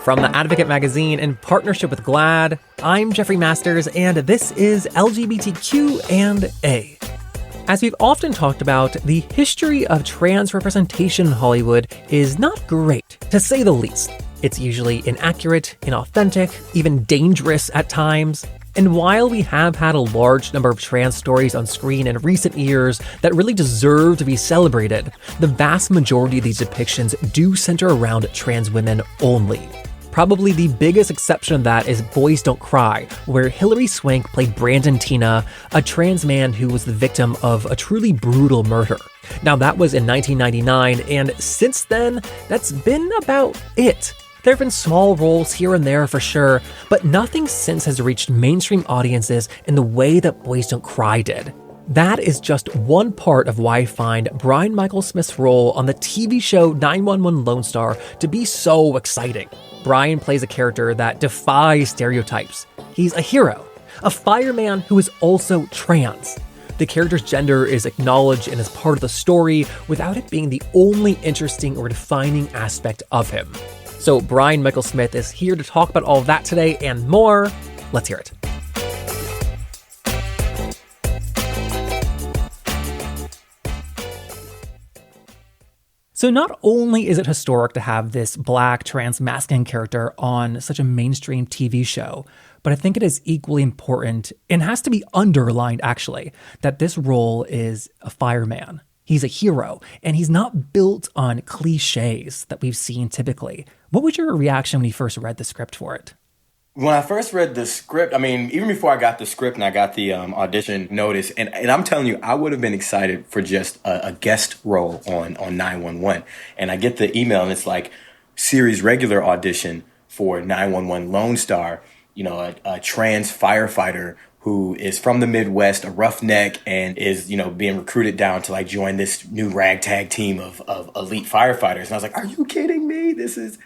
From the Advocate magazine in partnership with GLAAD, I'm Jeffrey Masters, and this is LGBTQ&A. As we've often talked about, the history of trans representation in Hollywood is not great, to say the least. It's usually inaccurate, inauthentic, even dangerous at times. And while we have had a large number of trans stories on screen in recent years that really deserve to be celebrated, the vast majority of these depictions do center around trans women only. Probably the biggest exception of that is Boys Don't Cry, where Hilary Swank played Brandon Teena, a trans man who was the victim of a truly brutal murder. Now that was in 1999, and since then, that's been about it. There have been small roles here and there for sure, but nothing since has reached mainstream audiences in the way that Boys Don't Cry did. That is just one part of why I find Brian Michael Smith's role on the TV show 911 Lone Star to be so exciting. Brian plays a character that defies stereotypes. He's a hero, a fireman who is also trans. The character's gender is acknowledged and is part of the story without it being the only interesting or defining aspect of him. So Brian Michael Smith is here to talk about all of that today and more. Let's hear it. So not only is it historic to have this black trans masculine character on such a mainstream TV show, but I think it is equally important, and has to be underlined actually, that this role is a fireman. He's a hero, and he's not built on cliches that we've seen typically. What was your reaction when you first read the script for it? When I first read the script, even before I got the script and I got the audition notice, and I'm telling you, I would have been excited for just a guest role on 911. And I get the email and it's like, series regular audition for 911 Lone Star, a trans firefighter who is from the Midwest, a roughneck, and is, being recruited down to join this new ragtag team of elite firefighters. And I was like, are you kidding me? This is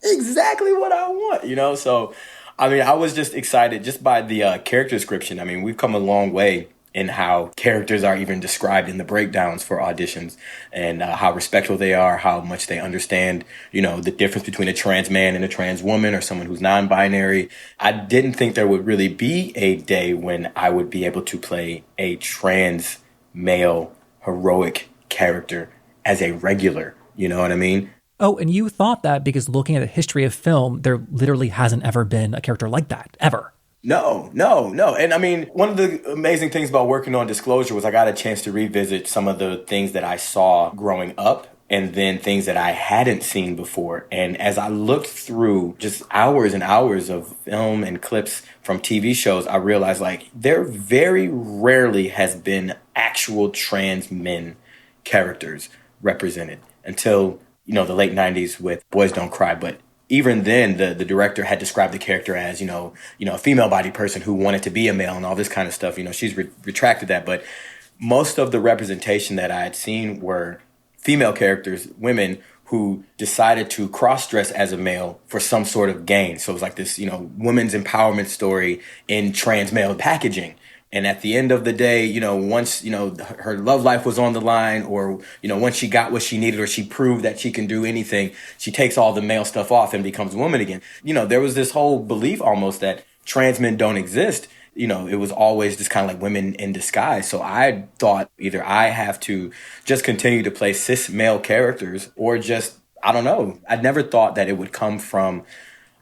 exactly what I want, So, I was just excited just by the character description. We've come a long way in how characters are even described in the breakdowns for auditions, and how respectful they are, how much they understand, the difference between a trans man and a trans woman or someone who's non-binary. I didn't think there would really be a day when I would be able to play a trans male heroic character as a regular, you know what I mean? Oh, and you thought that because looking at the history of film, there literally hasn't ever been a character like that, ever. No. And one of the amazing things about working on Disclosure was I got a chance to revisit some of the things that I saw growing up and then things that I hadn't seen before. And as I looked through just hours and hours of film and clips from TV shows, I realized there very rarely has been actual trans men characters represented until the late 90s with Boys Don't Cry. But even then, the director had described the character as, a female body person who wanted to be a male and all this kind of stuff. She's retracted that. But most of the representation that I had seen were female characters, women who decided to cross-dress as a male for some sort of gain. So it was like this, women's empowerment story in trans male packaging. And at the end of the day, once, her love life was on the line, or, once she got what she needed or she proved that she can do anything, she takes all the male stuff off and becomes a woman again. There was this whole belief almost that trans men don't exist. It was always just kind of like women in disguise. So I thought either I have to just continue to play cis male characters or just, I don't know. I never thought that it would come from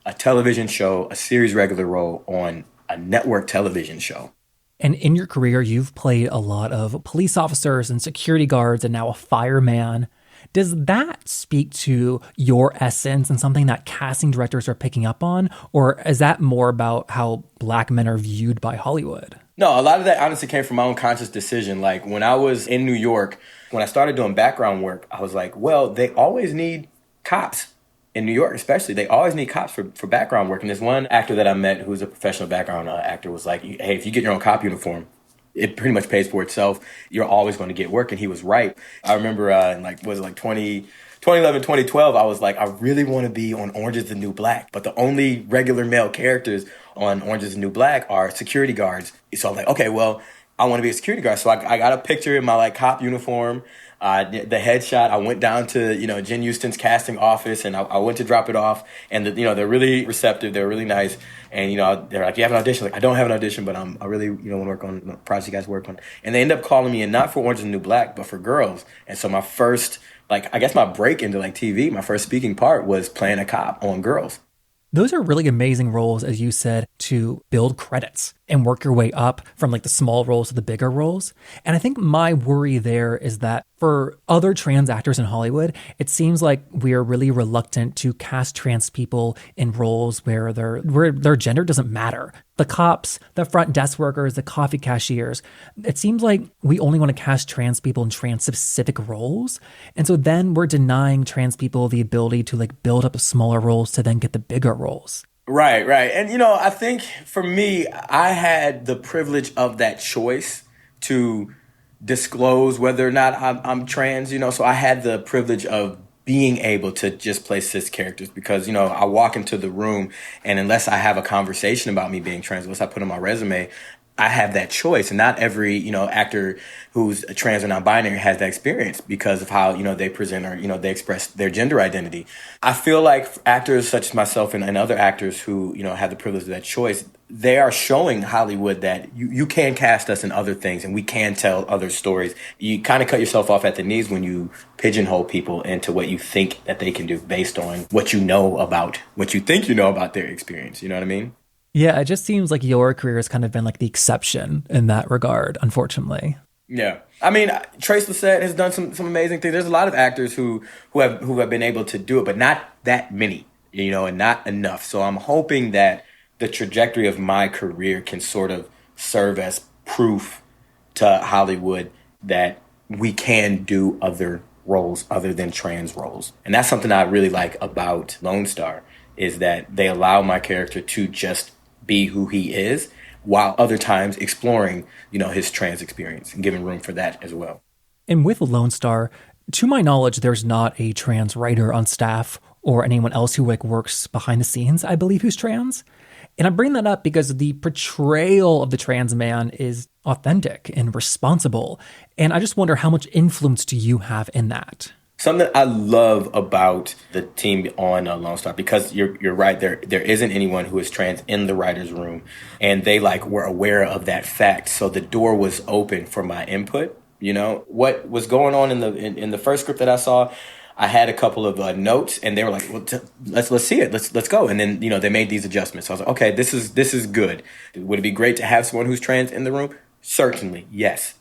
a television show, a series regular role on a network television show. And in your career, you've played a lot of police officers and security guards and now a fireman. Does that speak to your essence and something that casting directors are picking up on? Or is that more about how black men are viewed by Hollywood? No, a lot of that honestly came from my own conscious decision. When I was in New York, when I started doing background work, I was like, well, they always need cops. In New York especially, they always need cops for background work. And there's one actor that I met who's a professional background actor was like, hey, if you get your own cop uniform, it pretty much pays for itself. You're always going to get work. And he was right. I remember in 2011, 2012, I was like, I really want to be on Orange is the New Black. But the only regular male characters on Orange is the New Black are security guards. So I'm like, okay, well, I want to be a security guard. So I got a picture in my cop uniform. The headshot, I went down to, Jen Houston's casting office, and I went to drop it off. And, they're really receptive. They're really nice. And, they're like, you have an audition? Like, I don't have an audition, but I really, want to work on the project you guys work on. And they end up calling me in, not for Orange is the New Black, but for Girls. And so my first, I guess my break into TV, my first speaking part was playing a cop on Girls. Those are really amazing roles, as you said, to build credits and work your way up from the small roles to the bigger roles. And I think my worry there is that for other trans actors in Hollywood, it seems like we are really reluctant to cast trans people in roles where their gender doesn't matter. The cops, the front desk workers, the coffee cashiers. It seems like we only want to cast trans people in trans-specific roles. And so then we're denying trans people the ability to build up smaller roles to then get the bigger roles. Right. And, I think for me, I had the privilege of that choice to disclose whether or not I'm trans, so I had the privilege of being able to just play cis characters because, I walk into the room and unless I have a conversation about me being trans, unless I put on my resume, I have that choice. And not every, actor who's a trans or non-binary has that experience because of how, they present or, they express their gender identity. I feel like actors such as myself and other actors who, have the privilege of that choice, they are showing Hollywood that you can cast us in other things and we can tell other stories. You kind of cut yourself off at the knees when you pigeonhole people into what you think that they can do based on what you know about, what you think you know about their experience. You know what I mean? Yeah, it just seems like your career has kind of been the exception in that regard, unfortunately. Yeah. I mean, Trace Lissette has done some amazing things. There's a lot of actors who have been able to do it, but not that many, and not enough. So I'm hoping that the trajectory of my career can sort of serve as proof to Hollywood that we can do other roles other than trans roles. And that's something I really like about Lone Star is that they allow my character to just be who he is while other times exploring, his trans experience and giving room for that as well. And with Lone Star, to my knowledge, there's not a trans writer on staff or anyone else who works behind the scenes, I believe, who's trans. And I bring that up because the portrayal of the trans man is authentic and responsible. And I just wonder how much influence do you have in that? Something I love about the team on Lone Star, because you're right, there isn't anyone who is trans in the writer's room, and they were aware of that fact. So the door was open for my input. What was going on in the first script that I saw, I had a couple of notes, and they were like, well, let's see it, let's go. And then they made these adjustments. So I was like, okay, this is good. Would it be great to have someone who's trans in the room? Certainly, yes.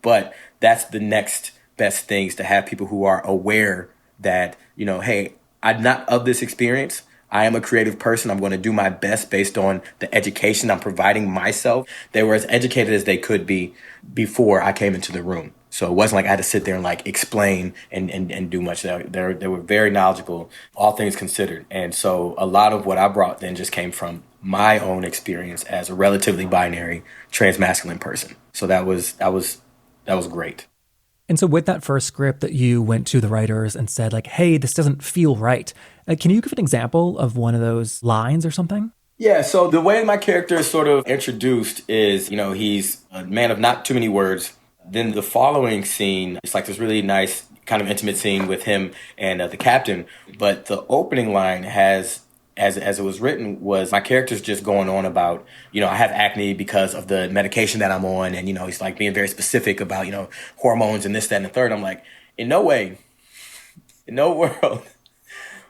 But that's the next best things, to have people who are aware that, hey, I'm not of this experience. I am a creative person. I'm going to do my best based on the education I'm providing myself. They were as educated as they could be before I came into the room. So it wasn't like I had to sit there and explain and do much. They were very knowledgeable, all things considered. And so a lot of what I brought then just came from my own experience as a relatively binary transmasculine person. So that was great. And so with that first script that you went to the writers and said hey, this doesn't feel right, can you give an example of one of those lines or something? Yeah, so the way my character is sort of introduced is, he's a man of not too many words. Then the following scene, it's this really nice kind of intimate scene with him and the captain. But the opening line has, as it was written, was my character's just going on about, I have acne because of the medication that I'm on. And, he's being very specific about, hormones and this, that, and the third. I'm like, in no way, in no world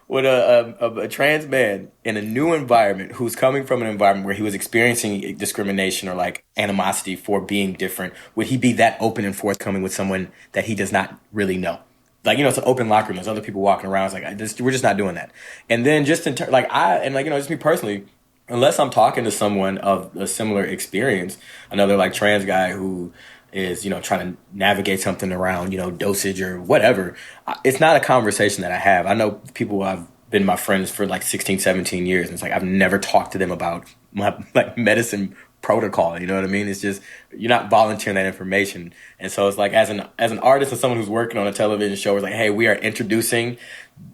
would a trans man in a new environment who's coming from an environment where he was experiencing discrimination or animosity for being different, would he be that open and forthcoming with someone that he does not really know? It's an open locker room. There's other people walking around. It's we're just not doing that. And then just in turn, just me personally, unless I'm talking to someone of a similar experience, another trans guy who is, trying to navigate something around, dosage or whatever, it's not a conversation that I have. I know people who have been my friends for 16, 17 years. And it's I've never talked to them about my medicine protocol. You know what I mean? It's just you're not volunteering that information. And so it's like as an artist and someone who's working on a television show, it's like, hey, we are introducing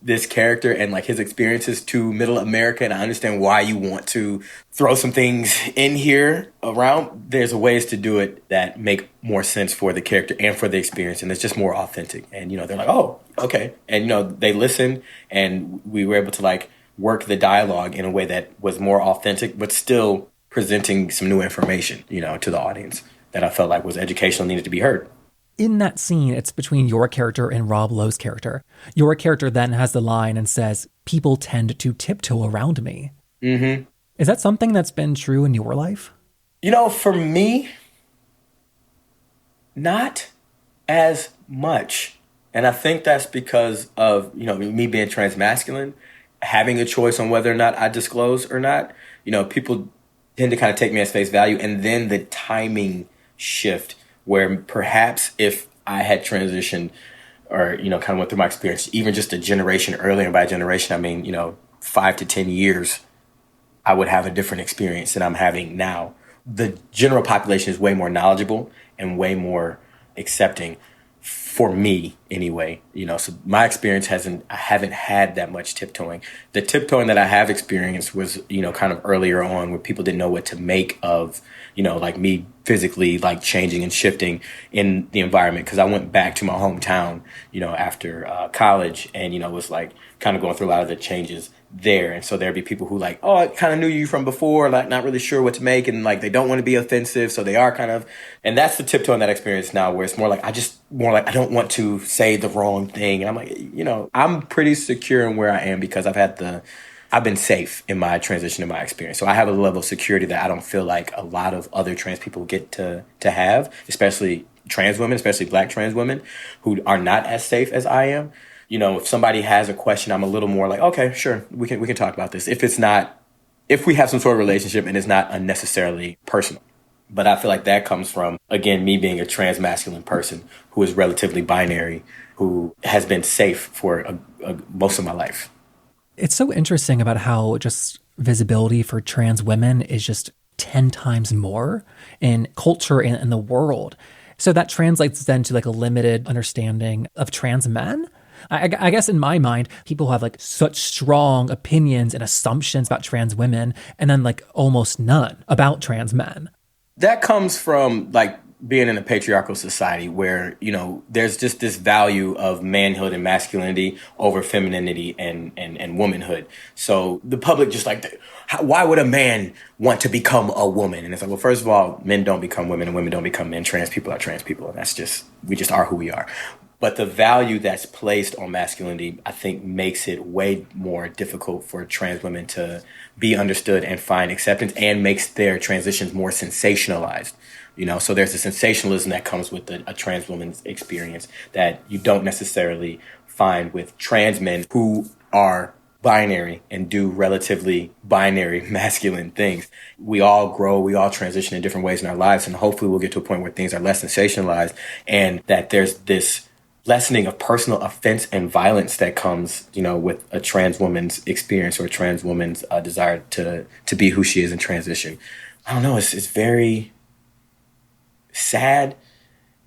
this character and like his experiences to middle America, and I understand why you want to throw some things in here around. There's ways to do it that make more sense for the character and for the experience, and it's just more authentic. And they're like, oh, okay. And they listen, and we were able to like work the dialogue in a way that was more authentic, but still presenting some new information, to the audience that I felt like was educational, needed to be heard. In that scene, it's between your character and Rob Lowe's character. Your character then has the line and says, "People tend to tiptoe around me." Mm-hmm. Is that something that's been true in your life? For me, not as much. And I think that's because of, me being transmasculine, having a choice on whether or not I disclose or not. People tend to kind of take me as face value. And then the timing shift where perhaps if I had transitioned or, kind of went through my experience, even just a generation earlier, and by generation, I mean, 5 to 10 years, I would have a different experience than I'm having now. The general population is way more knowledgeable and way more accepting for me anyway, so my experience I haven't had that much tiptoeing. The tiptoeing that I have experienced was, kind of earlier on where people didn't know what to make of, like me physically like changing and shifting in the environment. Cause I went back to my hometown, after college and, was like kind of going through a lot of the changes there. And so there'd be people who like, oh, I kind of knew you from before, like not really sure what to make. And like, they don't want to be offensive. So they are kind of, and that's the tiptoe in that experience now where it's more like, I don't want to say the wrong thing. And I'm like, I'm pretty secure in where I am because I've been safe in my transition in my experience. So I have a level of security that I don't feel like a lot of other trans people get to have, especially trans women, especially Black trans women who are not as safe as I am. If somebody has a question, I'm a little more like, okay, sure, we can talk about this. If we have some sort of relationship and it's not unnecessarily personal. But I feel like that comes from, again, me being a transmasculine person who is relatively binary, who has been safe for most of my life. It's so interesting about how just visibility for trans women is just 10 times more in culture and in the world. So that translates then to like a limited understanding of trans men. I guess in my mind, people have like such strong opinions and assumptions about trans women and then like almost none about trans men. That comes from like being in a patriarchal society where, there's just this value of manhood and masculinity over femininity and womanhood. So the public just like, why would a man want to become a woman? And it's like, well, first of all, men don't become women and women don't become men. Trans people are trans people. And we just are who we are. But the value that's placed on masculinity, I think, makes it way more difficult for trans women to be understood and find acceptance and makes their transitions more sensationalized. So there's a sensationalism that comes with a trans woman's experience that you don't necessarily find with trans men who are binary and do relatively binary masculine things. We all grow, we all transition in different ways in our lives, and hopefully we'll get to a point where things are less sensationalized and that there's this lessening of personal offense and violence that comes, with a trans woman's experience or a trans woman's desire to be who she is in transition. I don't know. It's very sad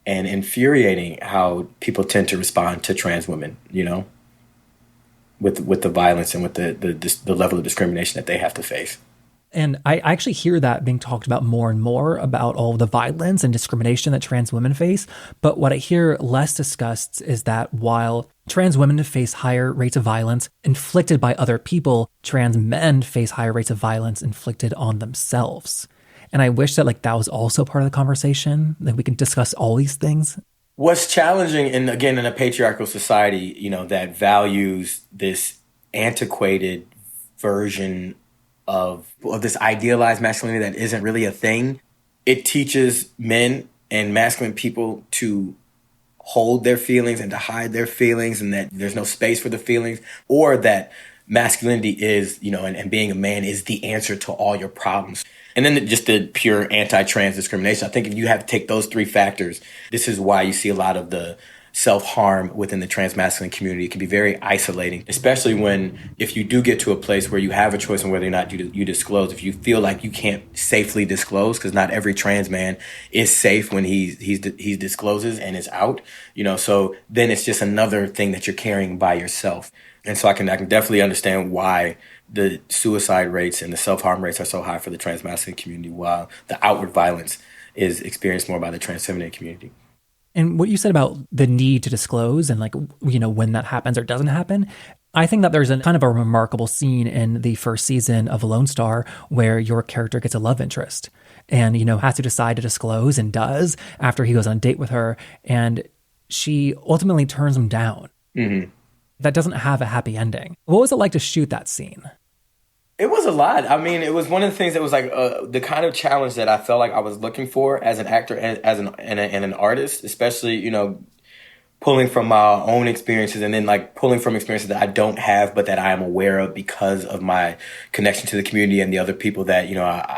and infuriating how people tend to respond to trans women, with the violence and with the level of discrimination that they have to face. And I actually hear that being talked about more and more about all the violence and discrimination that trans women face. But what I hear less discussed is that while trans women face higher rates of violence inflicted by other people, trans men face higher rates of violence inflicted on themselves. And I wish that that was also part of the conversation, that we can discuss all these things. What's challenging, and again, in a patriarchal society, that values this antiquated version of this idealized masculinity that isn't really a thing, it teaches men and masculine people to hold their feelings and to hide their feelings and that there's no space for the feelings, or that masculinity is, and being a man is the answer to all your problems. And then just the pure anti-trans discrimination. I think if you have to take those three factors, this is why you see a lot of the self-harm within the trans masculine community. It can be very isolating, especially if you do get to a place where you have a choice on whether or not you disclose. If you feel like you can't safely disclose, because not every trans man is safe when he discloses and is out, so then it's just another thing that you're carrying by yourself. And so I can definitely understand why the suicide rates and the self-harm rates are so high for the trans masculine community, while the outward violence is experienced more by the trans feminine community. And what you said about the need to disclose and when that happens or doesn't happen, I think that there's a kind of a remarkable scene in the first season of Lone Star where your character gets a love interest and, has to decide to disclose and does after he goes on a date with her. And she ultimately turns him down. Mm-hmm. That doesn't have a happy ending. What was it like to shoot that scene? It was a lot. I mean, it was one of the things that was like the kind of challenge that I felt like I was looking for as an actor and and an artist, especially, pulling from my own experiences and then pulling from experiences that I don't have, but that I am aware of because of my connection to the community and the other people that,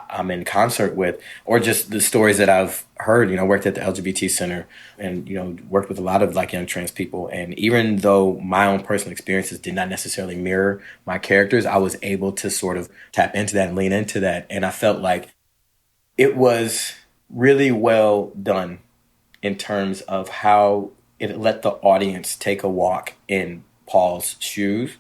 I'm in concert with, or just the stories that I've heard. Worked at the LGBT Center and, worked with a lot of young trans people. And even though my own personal experiences did not necessarily mirror my characters, I was able to sort of tap into that and lean into that. And I felt like it was really well done in terms of how it let the audience take a walk in Paul's shoes.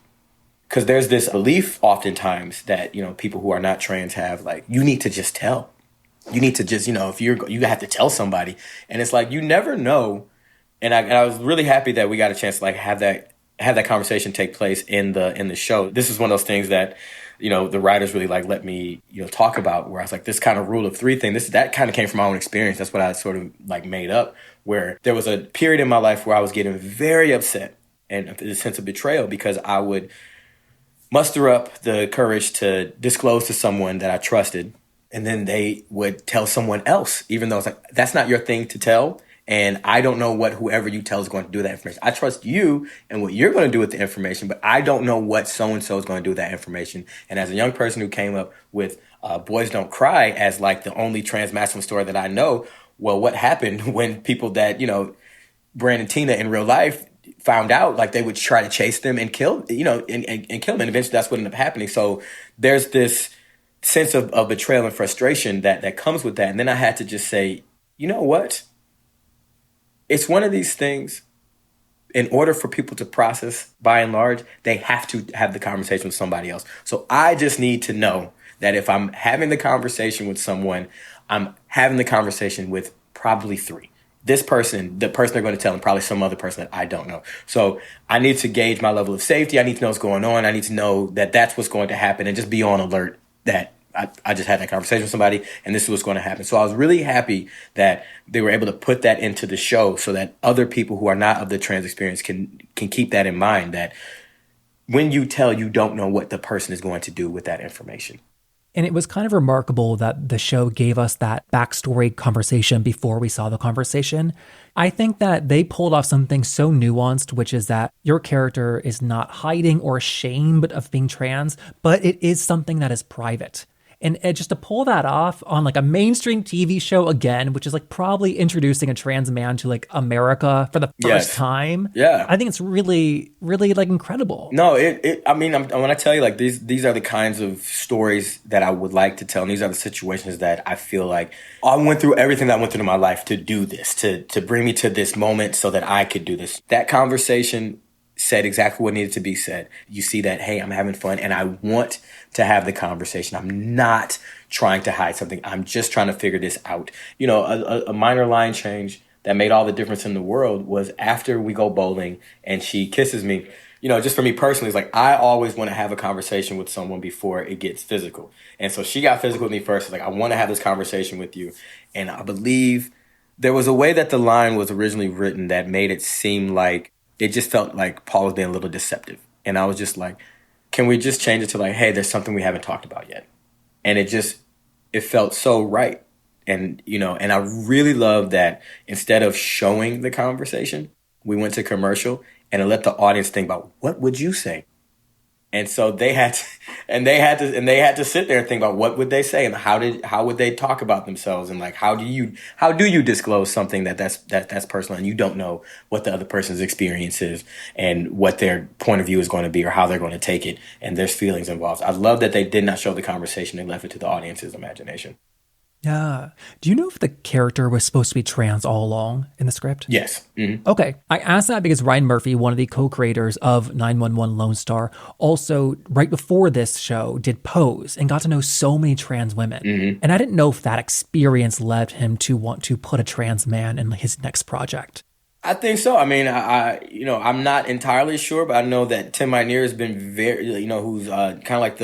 Because there's this belief oftentimes that, people who are not trans have, you need to just tell. You need to just, if you have to tell somebody. And it's you never know. And I was really happy that we got a chance to have that conversation take place in the show. This is one of those things that, the writers really let me, talk about, where I was this kind of rule of three thing. That kind of came from my own experience. That's what I sort of made up, where there was a period in my life where I was getting very upset and a sense of betrayal because I would muster up the courage to disclose to someone that I trusted. And then they would tell someone else, even though it's that's not your thing to tell. And I don't know what whoever you tell is going to do with that information. I trust you and what you're going to do with the information, but I don't know what so-and-so is going to do with that information. And as a young person who came up with Boys Don't Cry as the only trans masculine story that I know, well, what happened when people that, Brand and Tina in real life found out, they would try to chase them and kill, and kill them. And eventually that's what ended up happening. So there's this sense of betrayal and frustration that comes with that. And then I had to just say, you know what? It's one of these things, in order for people to process, by and large, they have to have the conversation with somebody else. So I just need to know that if I'm having the conversation with someone, I'm having the conversation with probably three. This person, the person they're going to tell, and probably some other person that I don't know. So I need to gauge my level of safety. I need to know what's going on. I need to know that that's what's going to happen and just be on alert that I just had that conversation with somebody and this is what's going to happen. So I was really happy that they were able to put that into the show so that other people who are not of the trans experience can keep that in mind, that when you tell, you don't know what the person is going to do with that information. And it was kind of remarkable that the show gave us that backstory conversation before we saw the conversation. I think that they pulled off something so nuanced, which is that your character is not hiding or ashamed of being trans, but it is something that is private. And just to pull that off on a mainstream TV show again, which is probably introducing a trans man to America for the first time. Yeah. I think it's really, really incredible. No, I mean, when I tell you these are the kinds of stories that I would like to tell. And these are the situations that I feel like I went through everything that I went through in my life to do this, to bring me to this moment so that I could do this. That conversation said exactly what needed to be said. You see that, hey, I'm having fun and I want to have the conversation. I'm not trying to hide something. I'm just trying to figure this out. A minor line change that made all the difference in the world was after we go bowling and she kisses me. Just for me personally, it's I always want to have a conversation with someone before it gets physical. And so she got physical with me first. I want to have this conversation with you. And I believe there was a way that the line was originally written that made it seem like it just felt like Paul was being a little deceptive. And I was just can we just change it to hey, there's something we haven't talked about yet. And it felt so right. And, and I really love that instead of showing the conversation, we went to commercial and it let the audience think about what would you say? And so they had to, they had to sit there and think about what would they say and how would they talk about themselves, and like how do you disclose something that's personal and you don't know what the other person's experience is and what their point of view is going to be or how they're going to take it, and there's feelings involved. I love that they did not show the conversation; they left it to the audience's imagination. Yeah. Do you know if the character was supposed to be trans all along in the script? Yes. Mm-hmm. Okay. I asked that because Ryan Murphy, one of the co-creators of 911 Lone Star, also right before this show did Pose and got to know so many trans women. Mm-hmm. And I didn't know if that experience led him to want to put a trans man in his next project. I think so. I mean, I'm not entirely sure, but I know that Tim Minear has been very, who's kind of like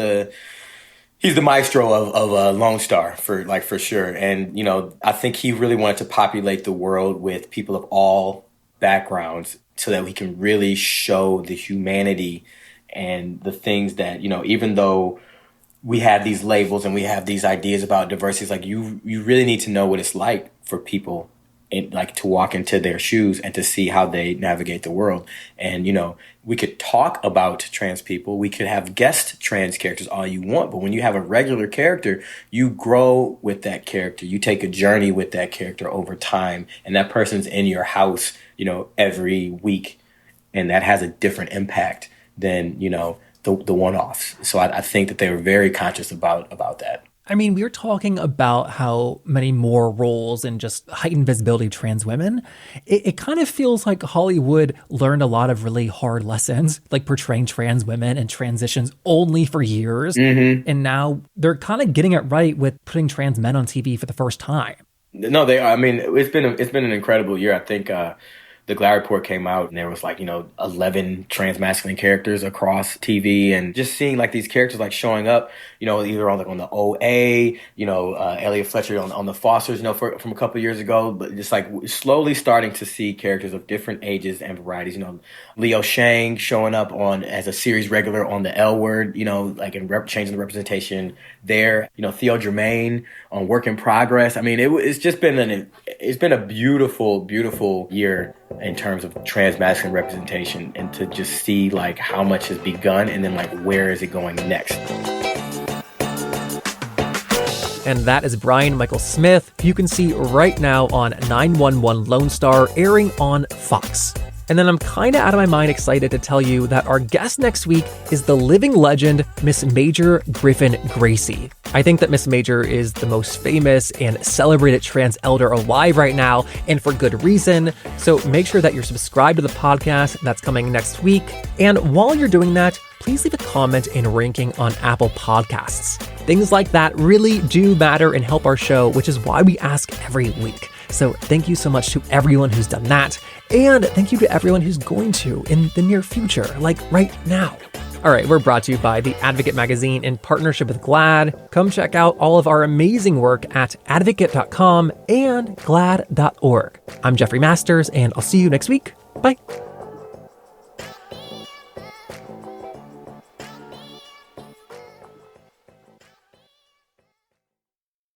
he's the maestro of Lone Star for sure. And, I think he really wanted to populate the world with people of all backgrounds so that we can really show the humanity and the things that, even though we have these labels and we have these ideas about diversity, it's like you really need to know what it's like for people to walk into their shoes and to see how they navigate the world. And, we could talk about trans people. We could have guest trans characters all you want. But when you have a regular character, you grow with that character. You take a journey with that character over time. And that person's in your house, every week. And that has a different impact than, the one-offs. So I think that they were very conscious about that. I mean, we were talking about how many more roles and just heightened visibility of trans women. It kind of feels like Hollywood learned a lot of really hard lessons, like portraying trans women and transitions only for years. Mm-hmm. And now they're kind of getting it right with putting trans men on TV for the first time. No, they are. I mean, it's been an incredible year. I think the GLAAD report came out and there was 11 trans masculine characters across TV, and just seeing these characters showing up, either on the OA, Elliot Fletcher on the Fosters, from a couple of years ago, but just slowly starting to see characters of different ages and varieties. Leo Shang showing up as a series regular on the L Word, changing the representation there. Theo Germain on Work in Progress. I mean, it's just been a beautiful, beautiful year in terms of trans masculine representation, and to just see how much has begun and then where is it going next. And that is Brian Michael Smith, who you can see right now on 911 Lone Star, airing on Fox. And then I'm kind of out of my mind excited to tell you that our guest next week is the living legend, Miss Major Griffin Gracie. I think that Miss Major is the most famous and celebrated trans elder alive right now, and for good reason. So make sure that you're subscribed to the podcast that's coming next week. And while you're doing that, please leave a comment and ranking on Apple Podcasts. Things like that really do matter and help our show, which is why we ask every week. So thank you so much to everyone who's done that. And thank you to everyone who's going to in the near future, right now. All right, we're brought to you by The Advocate magazine in partnership with GLAAD. Come check out all of our amazing work at advocate.com and glad.org. I'm Jeffrey Masters, and I'll see you next week. Bye.